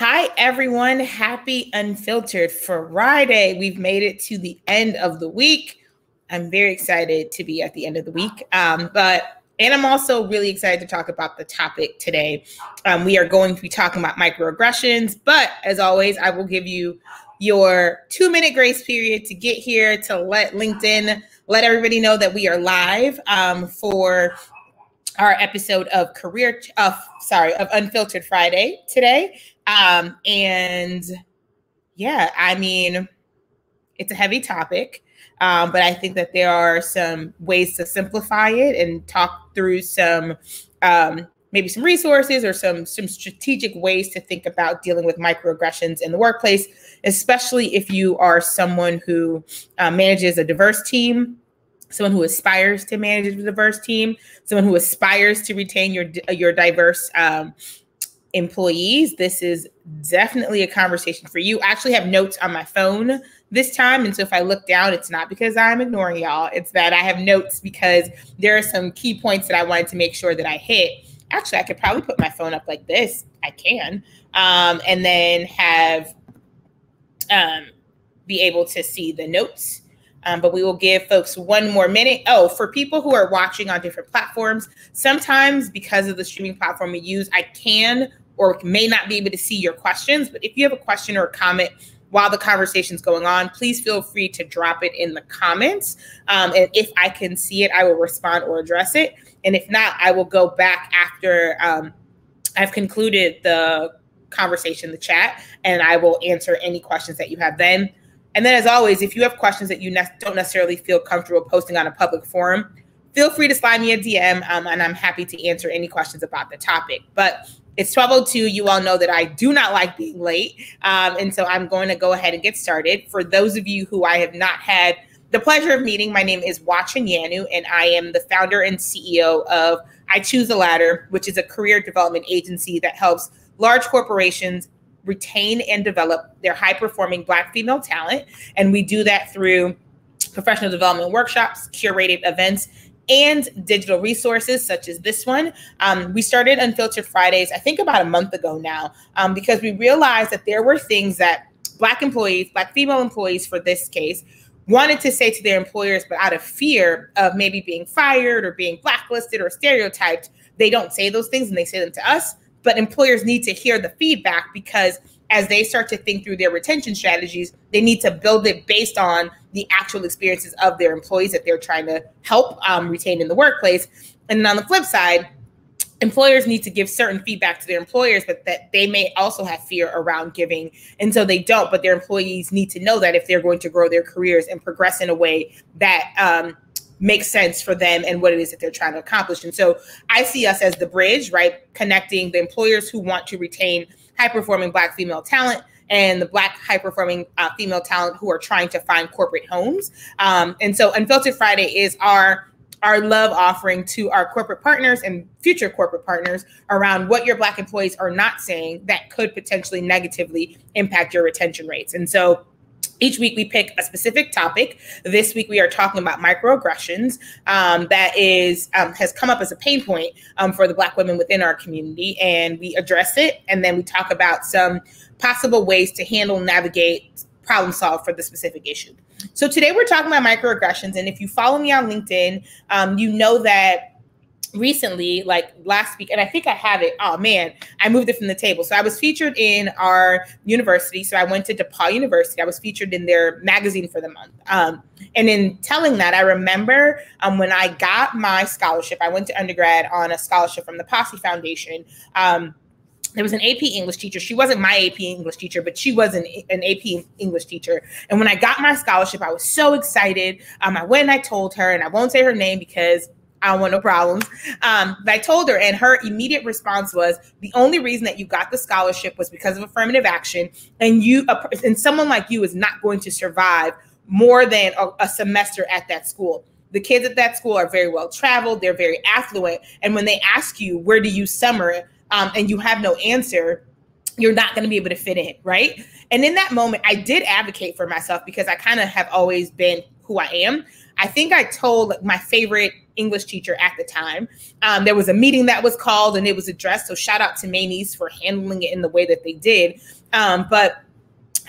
Hi, everyone. Happy Unfiltered Friday. We've made it to the end of the week. I'm very excited to be at the end of the week. And I'm also really excited to talk about the topic today. We are going to be talking about microaggressions, but as always, I will give you your 2-minute grace period to get here to let everybody know that we are live for our episode of Unfiltered Friday today. And yeah, I mean, it's a heavy topic, but I think that there are some ways to simplify it and talk through some, maybe some resources or some strategic ways to think about dealing with microaggressions in the workplace, especially if you are someone who manages a diverse team, someone who aspires to manage a diverse team, someone who aspires to retain your diverse employees. This is definitely a conversation for you. I actually have notes on my phone this time. And so if I look down, it's not because I'm ignoring y'all. It's that I have notes because there are some key points that I wanted to make sure that I hit. Actually, I could probably put my phone up like this. I can. And then have be able to see the notes. But we will give folks 1 more minute. Oh, for people who are watching on different platforms, sometimes because of the streaming platform we use, I can or may not be able to see your questions. But if you have a question or a comment while the conversation's going on, please feel free to drop it in the comments. And if I can see it, I will respond or address it. And if not, I will go back after I've concluded the conversation, the chat, and I will answer any questions that you have then. And then, as always, if you have questions that you don't necessarily feel comfortable posting on a public forum, feel free to slide me a DM, and I'm happy to answer any questions about the topic. But it's 12:02. You all know that I do not like being late, and so I'm going to go ahead and get started. For those of you who I have not had the pleasure of meeting, my name is Wachin Yanu, and I am the founder and CEO of I Choose a Ladder, which is a career development agency that helps large corporations retain and develop their high-performing Black female talent. And we do that through professional development workshops, curated events, and digital resources such as this one. We started Unfiltered Fridays, I think about a month ago now, because we realized that there were things that Black female employees for this case, wanted to say to their employers, but out of fear of maybe being fired or being blacklisted or stereotyped, they don't say those things and they say them to us. But employers need to hear the feedback because as they start to think through their retention strategies, they need to build it based on the actual experiences of their employees that they're trying to help retain in the workplace. And then on the flip side, employers need to give certain feedback to their employers, but that they may also have fear around giving. And so they don't, but their employees need to know that if they're going to grow their careers and progress in a way that makes sense for them and what it is that they're trying to accomplish. And so I see us as the bridge, right? Connecting the employers who want to retain high-performing Black female talent and the Black high-performing female talent who are trying to find corporate homes. And so Unfiltered Friday is our love offering to our corporate partners and future corporate partners around what your Black employees are not saying that could potentially negatively impact your retention rates. And so each week we pick a specific topic. This week we are talking about microaggressions that has come up as a pain point for the Black women within our community, and we address it. And then we talk about some possible ways to handle, navigate, problem solve for the specific issue. So today we're talking about microaggressions, and if you follow me on LinkedIn, you know that recently, like last week, and I think I have it. Oh man, I moved it from the table. So I was featured in our university. So I went to DePaul University. I was featured in their magazine for the month. And in telling that, I remember when I got my scholarship, I went to undergrad on a scholarship from the Posse Foundation. There was an AP English teacher. She wasn't my AP English teacher, but she was an AP English teacher. And when I got my scholarship, I was so excited. I went and I told her, and I won't say her name because I don't want no problems. But I told her, and her immediate response was, the only reason that you got the scholarship was because of affirmative action. And someone like you is not going to survive more than a semester at that school. The kids at that school are very well traveled. They're very affluent. And when they ask you, where do you summer? And you have no answer, you're not going to be able to fit in, right? And in that moment, I did advocate for myself because I kind of have always been who I am. I think I told my favorite English teacher at the time. There was a meeting that was called and it was addressed. So shout out to Maynies for handling it in the way that they did. But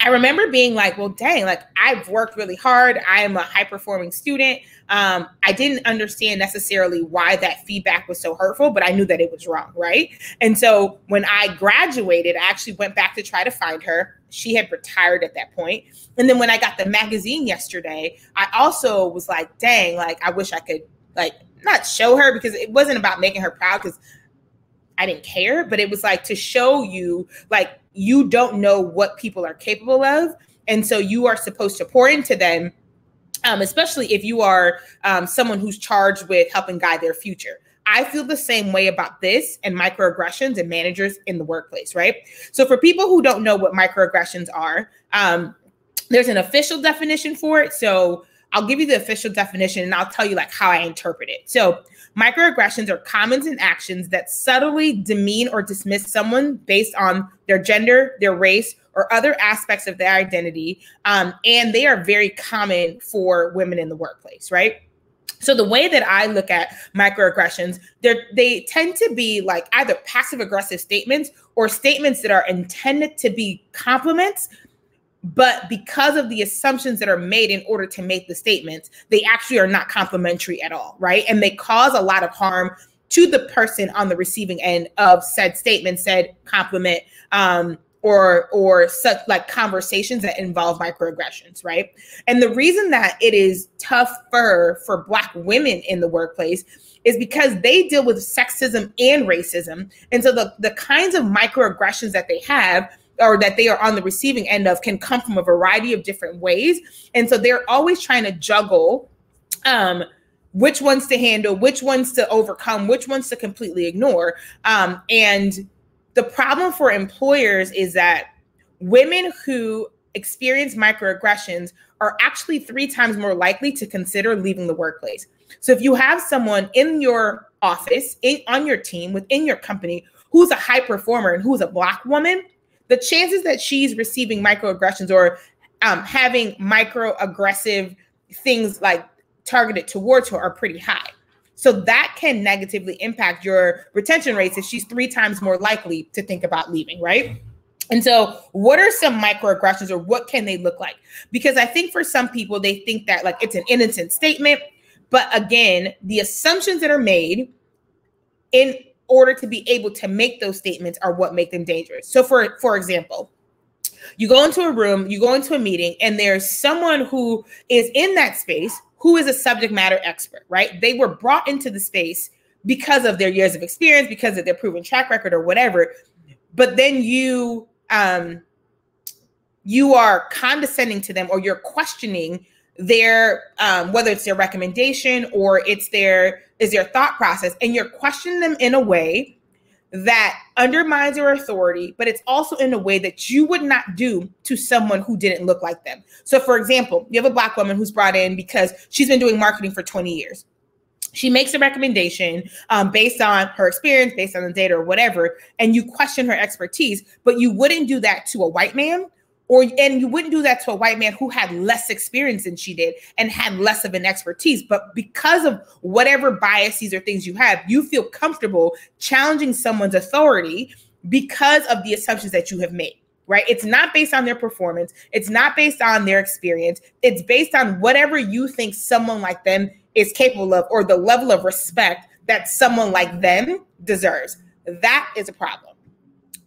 I remember being like, well, dang, like I've worked really hard. I am a high performing student. I didn't understand necessarily why that feedback was so hurtful, but I knew that it was wrong, right? And so when I graduated, I actually went back to try to find her. She had retired at that point. And then when I got the magazine yesterday, I also was like, dang, like I wish I could like not show her, because it wasn't about making her proud, because I didn't care, but it was like to show you, like, you don't know what people are capable of. And so you are supposed to pour into them, especially if you are someone who's charged with helping guide their future. I feel the same way about this and microaggressions and managers in the workplace, right? So for people who don't know what microaggressions are, there's an official definition for it. So I'll give you the official definition and I'll tell you like how I interpret it. So microaggressions are comments and actions that subtly demean or dismiss someone based on their gender, their race, or other aspects of their identity. And they are very common for women in the workplace, right? So the way that I look at microaggressions, they tend to be like either passive aggressive statements or statements that are intended to be compliments, but because of the assumptions that are made in order to make the statements, they actually are not complimentary at all, right? And they cause a lot of harm to the person on the receiving end of said statement, said compliment, or such like conversations that involve microaggressions, right? And the reason that it is tougher for Black women in the workplace is because they deal with sexism and racism. And so the kinds of microaggressions that they have, or that they are on the receiving end of, can come from a variety of different ways. And so they're always trying to juggle which ones to handle, which ones to overcome, which ones to completely ignore. And the problem for employers is that women who experience microaggressions are actually 3 times more likely to consider leaving the workplace. So if you have someone in your office, on your team, within your company, who's a high performer and who's a Black woman, the chances that she's receiving microaggressions or having microaggressive things like targeted towards her are pretty high. So that can negatively impact your retention rates if she's 3 times more likely to think about leaving, right? And so what are some microaggressions, or what can they look like? Because I think for some people, they think that like it's an innocent statement. But again, the assumptions that are made in order to be able to make those statements are what make them dangerous. So for example, you go into a room, you go into a meeting, and there's someone who is in that space who is a subject matter expert, right? They were brought into the space because of their years of experience, because of their proven track record or whatever. But then you are condescending to them, or you're questioning their whether it's their recommendation or it's their thought process, and you're questioning them in a way that undermines their authority, but it's also in a way that you would not do to someone who didn't look like them. So for example, you have a Black woman who's brought in because she's been doing marketing for 20 years. She makes a recommendation based on her experience, based on the data or whatever, and you question her expertise, but you wouldn't do that to a white man, and you wouldn't do that to a white man who had less experience than she did and had less of an expertise. But because of whatever biases or things you have, you feel comfortable challenging someone's authority because of the assumptions that you have made, right? It's not based on their performance. It's not based on their experience. It's based on whatever you think someone like them is capable of, or the level of respect that someone like them deserves. That is a problem.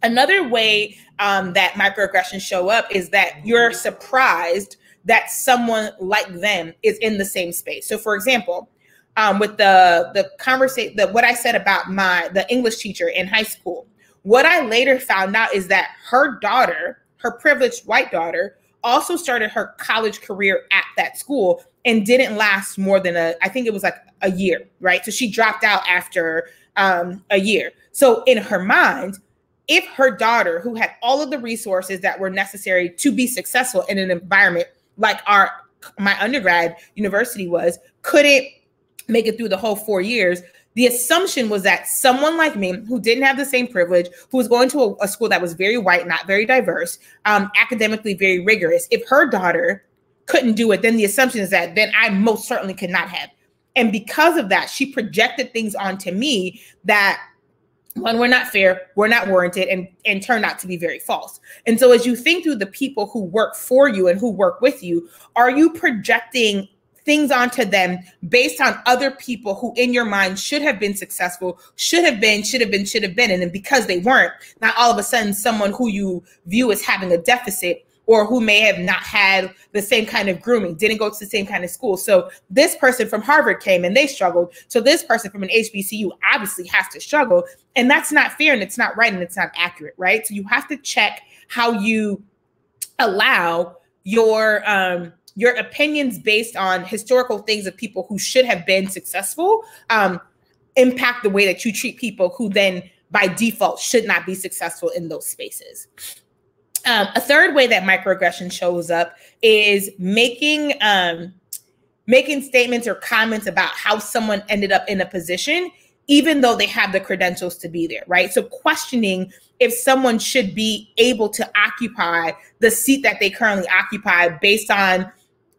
Another way that microaggressions show up is that you're surprised that someone like them is in the same space. So for example, with the conversation, what I said about the English teacher in high school, what I later found out is that her daughter, her privileged white daughter, also started her college career at that school and didn't last more than I think it was like a year, right? So she dropped out after a year. So in her mind, if her daughter, who had all of the resources that were necessary to be successful in an environment like my undergrad university was, couldn't make it through the whole 4 years, the assumption was that someone like me, who didn't have the same privilege, who was going to a school that was very white, not very diverse, academically very rigorous, if her daughter couldn't do it, then the assumption is that then I most certainly could not have. And because of that, she projected things onto me that, one, were not fair, were not warranted, and turned out to be very false. And so as you think through the people who work for you and who work with you, are you projecting things onto them based on other people who in your mind should have been successful, should have been, and then because they weren't, now all of a sudden someone who you view as having a deficit, or who may have not had the same kind of grooming, didn't go to the same kind of school. So this person from Harvard came and they struggled. So this person from an HBCU obviously has to struggle. And that's not fair, and it's not right, and it's not accurate, right? So you have to check how you allow your opinions based on historical things of people who should have been successful impact the way that you treat people who then by default should not be successful in those spaces. A third way that microaggression shows up is making statements or comments about how someone ended up in a position, even though they have the credentials to be there, right? So questioning if someone should be able to occupy the seat that they currently occupy based on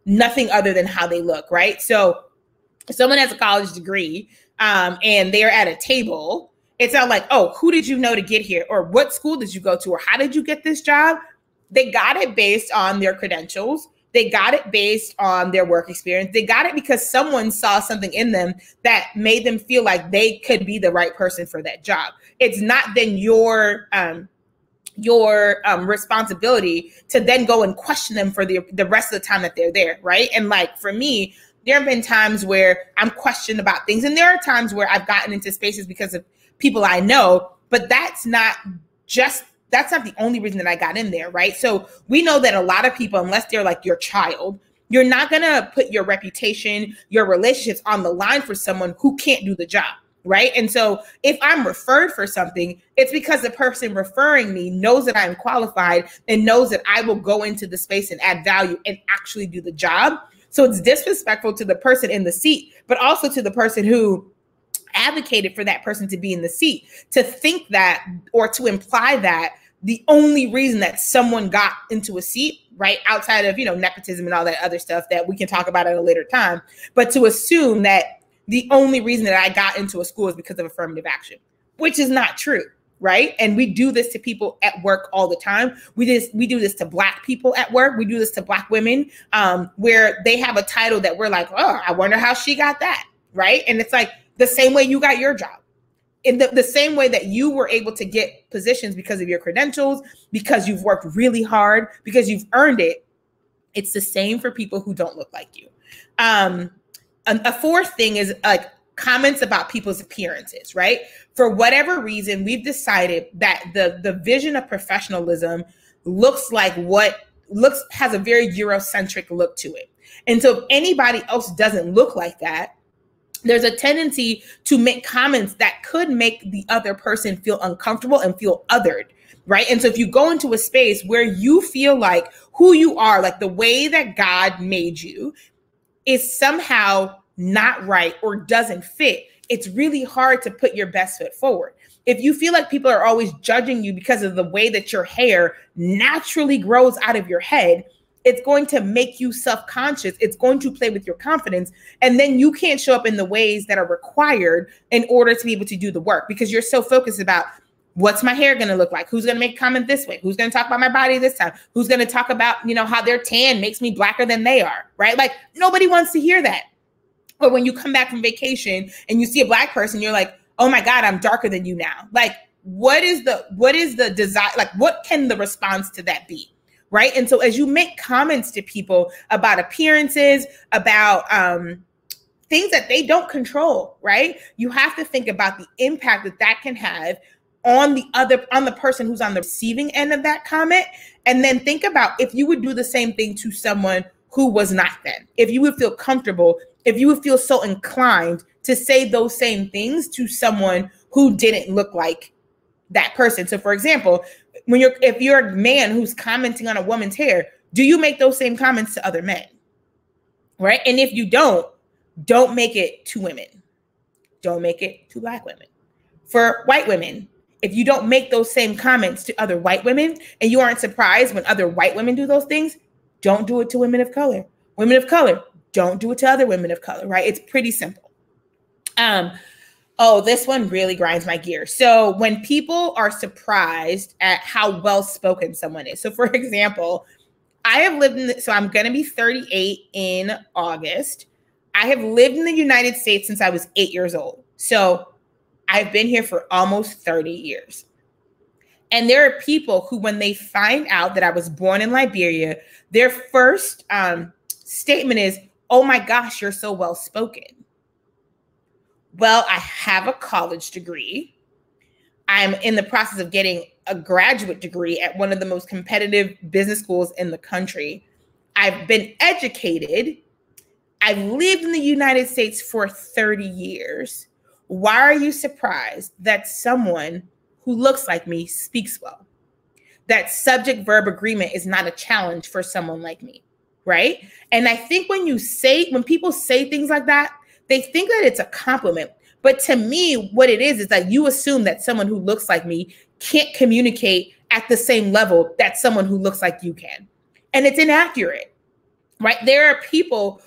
nothing other than how they look, right? So if someone has a college degree and they're at a table, it's not like, oh, who did you know to get here? Or what school did you go to? Or how did you get this job? They got it based on their credentials. They got it based on their work experience. They got it because someone saw something in them that made them feel like they could be the right person for that job. It's not then your responsibility to then go and question them for the rest of the time that they're there, right? And like for me, there have been times where I'm questioned about things, and there are times where I've gotten into spaces because of people I know, but that's not the only reason that I got in there, right? So we know that a lot of people, unless they're like your child, you're not gonna put your reputation, your relationships on the line for someone who can't do the job, right? And so if I'm referred for something, it's because the person referring me knows that I'm qualified and knows that I will go into the space and add value and actually do the job. So it's disrespectful to the person in the seat, but also to the person who advocated for that person to be in the seat, to think that or to imply that the only reason that someone got into a seat, right, outside of, nepotism and all that other stuff that we can talk about at a later time, but to assume that the only reason that I got into a school is because of affirmative action, which is not true, right? And we do this to people at work all the time. We do this to Black people at work. We do this to Black women where they have a title that we're like, oh, I wonder how she got that, right? And it's like, the same way you got your job, in the same way that you were able to get positions because of your credentials, because you've worked really hard, because you've earned it. It's the same for people who don't look like you. A fourth thing is like comments about people's appearances, right? For whatever reason, we've decided that the vision of professionalism has a very Eurocentric look to it. And so if anybody else doesn't look like that, there's a tendency to make comments that could make the other person feel uncomfortable and feel othered, right? And so if you go into a space where you feel like who you are, like the way that God made you, is somehow not right or doesn't fit, it's really hard to put your best foot forward. If you feel like people are always judging you because of the way that your hair naturally grows out of your head, it's going to make you self-conscious. It's going to play with your confidence. And then you can't show up in the ways that are required in order to be able to do the work because you're so focused about what's my hair going to look like? Who's going to make a comment this way? Who's going to talk about my body this time? Who's going to talk about, how their tan makes me blacker than they are, right? Like nobody wants to hear that. Or when you come back from vacation and you see a Black person, you're like, oh my God, I'm darker than you now. Like, what is the desire? Like, what can the response to that be? Right. And so as you make comments to people about appearances, about things that they don't control, right, you have to think about the impact that can have on the person who's on the receiving end of that comment. And then think about if you would do the same thing to someone who was not then, if you would feel comfortable, if you would feel so inclined to say those same things to someone who didn't look like that person. So for example, if you're a man who's commenting on a woman's hair, do you make those same comments to other men? Right? And if you don't make it to women. Don't make it to Black women. For white women, if you don't make those same comments to other white women and you aren't surprised when other white women do those things, don't do it to women of color. Women of color, don't do it to other women of color, right? It's pretty simple. Oh, this one really grinds my gears. So when people are surprised at how well spoken someone is. So for example, I have lived in, so I'm going to be 38 in August. I have lived in the United States since I was 8 years old. So I've been here for almost 30 years. And there are people who, when they find out that I was born in Liberia, their first statement is, oh my gosh, you're so well spoken. Well, I have a college degree. I'm in the process of getting a graduate degree at one of the most competitive business schools in the country. I've been educated. I've lived in the United States for 30 years. Why are you surprised that someone who looks like me speaks well? That subject-verb agreement is not a challenge for someone like me, right? And I think when people say things like that, they think that it's a compliment. But to me, what it is that you assume that someone who looks like me can't communicate at the same level that someone who looks like you can. And it's inaccurate, right? There are people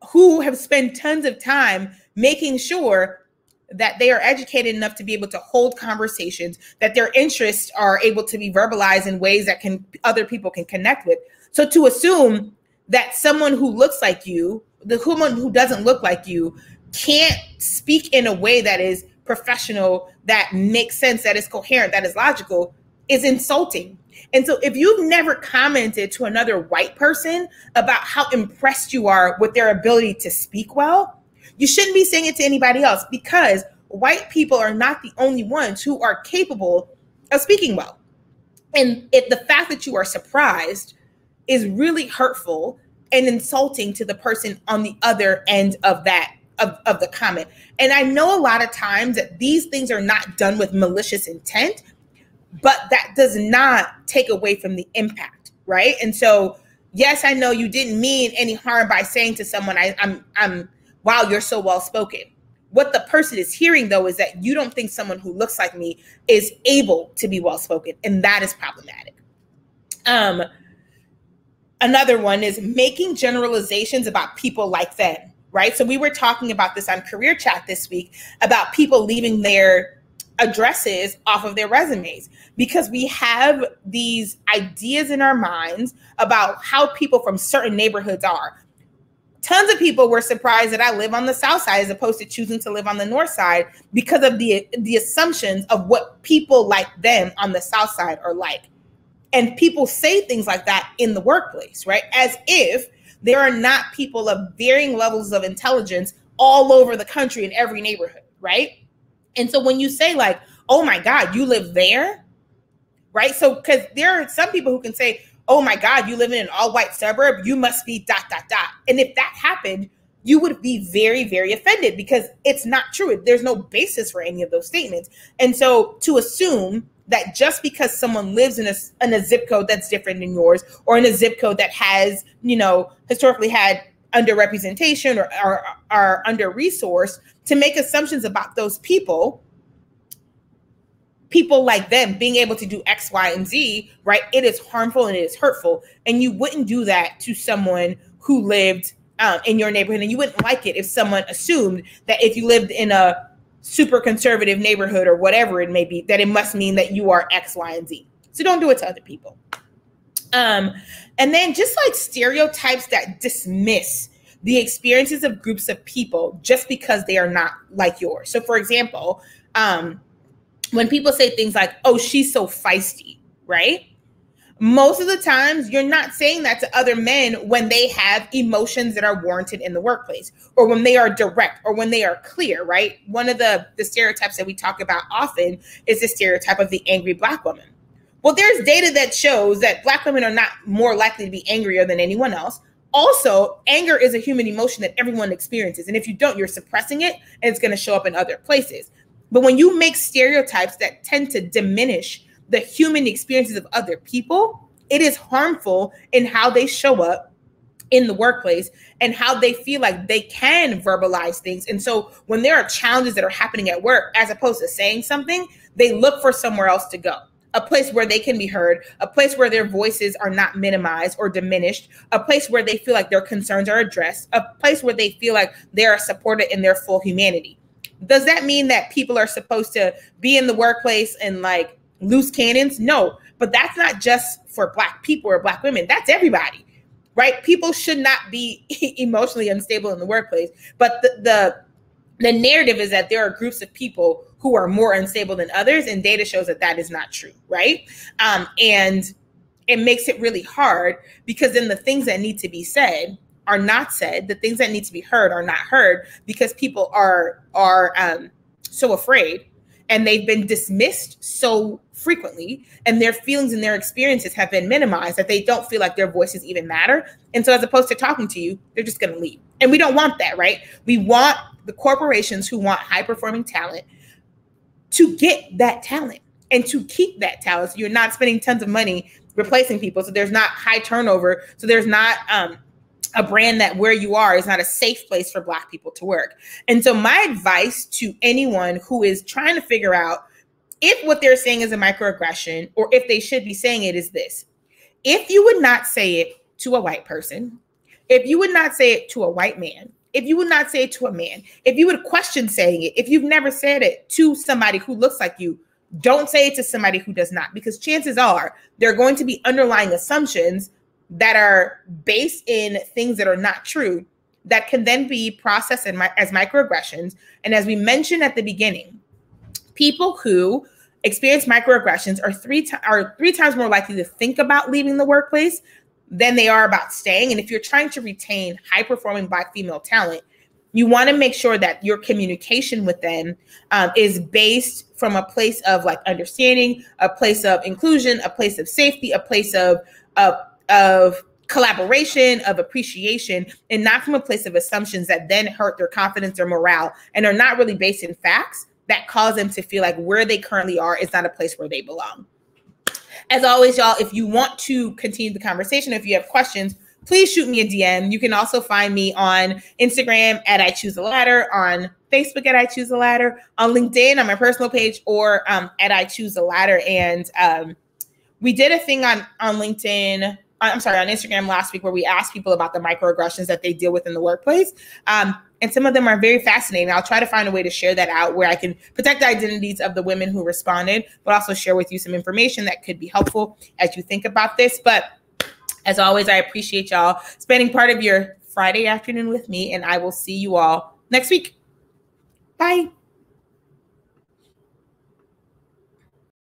who have spent tons of time making sure that they are educated enough to be able to hold conversations, that their interests are able to be verbalized in ways that other people can connect with. So to assume that someone who looks like you, someone who doesn't look like you, can't speak in a way that is professional, that makes sense, that is coherent, that is logical, is insulting. And so if you've never commented to another white person about how impressed you are with their ability to speak well, you shouldn't be saying it to anybody else, because white people are not the only ones who are capable of speaking well. And the fact that you are surprised is really hurtful and insulting to the person on the other end of that, of the comment. And I know a lot of times that these things are not done with malicious intent, but that does not take away from the impact, right? And so, yes, I know you didn't mean any harm by saying to someone, I'm wow, you're so well spoken. What the person is hearing, though, is that you don't think someone who looks like me is able to be well spoken, and that is problematic. Another one is making generalizations about people like them, right? So we were talking about this on Career Chat this week about people leaving their addresses off of their resumes, because we have these ideas in our minds about how people from certain neighborhoods are. Tons of people were surprised that I live on the South Side as opposed to choosing to live on the North Side because of the assumptions of what people like them on the South Side are like. And people say things like that in the workplace, right? As if there are not people of varying levels of intelligence all over the country in every neighborhood, right? And so when you say like, oh my God, you live there, right? So because there are some people who can say, oh my God, you live in an all-white suburb, you must be ... And if that happened, you would be very, very offended, because it's not true. There's no basis for any of those statements. And so to assume that just because someone lives in a zip code that's different than yours, or in a zip code that has, historically had underrepresentation or are under-resourced, to make assumptions about those people like them being able to do X, Y, and Z, right? It is harmful and it is hurtful. And you wouldn't do that to someone who lived in your neighborhood. And you wouldn't like it if someone assumed that if you lived in a super conservative neighborhood or whatever it may be, that it must mean that you are X, Y, and Z. So don't do it to other people. And then just like stereotypes that dismiss the experiences of groups of people just because they are not like yours. So for example, when people say things like, oh, she's so feisty, right? Most of the times you're not saying that to other men when they have emotions that are warranted in the workplace, or when they are direct, or when they are clear, right? One of the stereotypes that we talk about often is the stereotype of the angry Black woman. Well, there's data that shows that Black women are not more likely to be angrier than anyone else. Also, anger is a human emotion that everyone experiences. And if you don't, you're suppressing it, and it's going to show up in other places. But when you make stereotypes that tend to diminish the human experiences of other people, it is harmful in how they show up in the workplace and how they feel like they can verbalize things. And so when there are challenges that are happening at work, as opposed to saying something, they look for somewhere else to go. A place where they can be heard, a place where their voices are not minimized or diminished, a place where they feel like their concerns are addressed, a place where they feel like they are supported in their full humanity. Does that mean that people are supposed to be in the workplace and like loose cannons? No, but that's not just for Black people or Black women. That's everybody, right? People should not be emotionally unstable in the workplace. But the narrative is that there are groups of people who are more unstable than others, and data shows that that is not true, right? And it makes it really hard because then the things that need to be said are not said. The things that need to be heard are not heard because people are so afraid, and they've been dismissed so frequently, and their feelings and their experiences have been minimized that they don't feel like their voices even matter. And so as opposed to talking to you, they're just going to leave. And we don't want that, right? We want the corporations who want high-performing talent to get that talent and to keep that talent. So you're not spending tons of money replacing people. So there's not high turnover. So there's not a brand that where you are is not a safe place for Black people to work. And so my advice to anyone who is trying to figure out if what they're saying is a microaggression or if they should be saying it is this: if you would not say it to a white person, if you would not say it to a white man, if you would not say it to a man, if you would question saying it, if you've never said it to somebody who looks like you, don't say it to somebody who does not, because chances are there are going to be underlying assumptions that are based in things that are not true that can then be processed as microaggressions. And as we mentioned at the beginning, people who experience microaggressions are three times more likely to think about leaving the workplace than they are about staying. And if you're trying to retain high-performing Black female talent, you want to make sure that your communication with them is based from a place of like understanding, a place of inclusion, a place of safety, a place of collaboration, of appreciation, and not from a place of assumptions that then hurt their confidence or morale and are not really based in facts that cause them to feel like where they currently are is not a place where they belong. As always, y'all, if you want to continue the conversation, if you have questions, please shoot me a DM. You can also find me on Instagram at I Choose a Ladder, on Facebook at I Choose a Ladder, on LinkedIn on my personal page, or at I Choose a Ladder. And we did a thing on LinkedIn, on Instagram last week where we asked people about the microaggressions that they deal with in the workplace. And some of them are very fascinating. I'll try to find a way to share that out where I can protect the identities of the women who responded, but also share with you some information that could be helpful as you think about this. But as always, I appreciate y'all spending part of your Friday afternoon with me, and I will see you all next week. Bye.